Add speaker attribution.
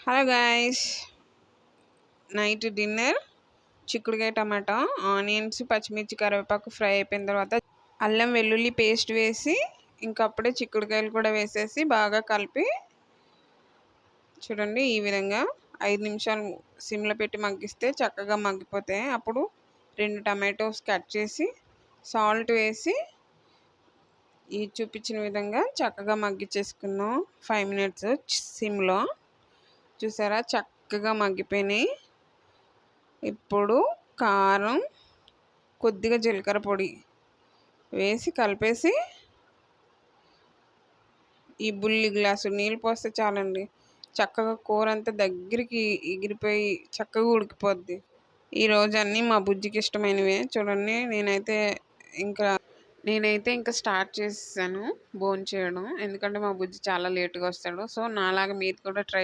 Speaker 1: Hello guys, night dinner చిక్కుడుకాయ టమాటా, onions, పచ్చిమిర్చి, కరివేపాకు ఫ్రై అయిపోయిన తర్వాత అల్లం వెల్లుల్లి పేస్ట్ వేసి ఇంకప్పుడే చిక్కుడుకాయలు కూడా వేసేసి బాగా కలిపి చూడండి. ఈ విధంగా 5 నిమిషాలు సిమ్లో పెట్టి మగ్గిస్తే చక్కగా మగ్గిపోతాయి. అప్పుడు 2 టమాటోస్ కట్ చేసి సాల్ట్ వేసి ఈ చూపించిన విధంగా చక్కగా మగ్గిచ్చేసుకుందాం. 5 మినిట్స్ సిమ్లో. చూసారా, చక్కగా మగ్గిపోయినాయి. ఇప్పుడు కారం, కొద్దిగా జీలకర్ర పొడి వేసి కలిపేసి ఈ బుల్లి గ్లాసు నీళ్ళు పోస్తే చాలండి, చక్కగా కూర అంతా దగ్గరికి ఎగిరిపోయి చక్కగా ఉడికిపోద్ది. ఈరోజు అన్నీ మా బుజ్జికి ఇష్టమైనవే. చూడండి, నేనైతే ఇంకా స్టార్ట్ చేసేసాను భోంచేయడం. ఎందుకంటే మా బుజ్జి చాలా లేట్గా వస్తాడు. సో నాలాగా మీరు కూడా ట్రై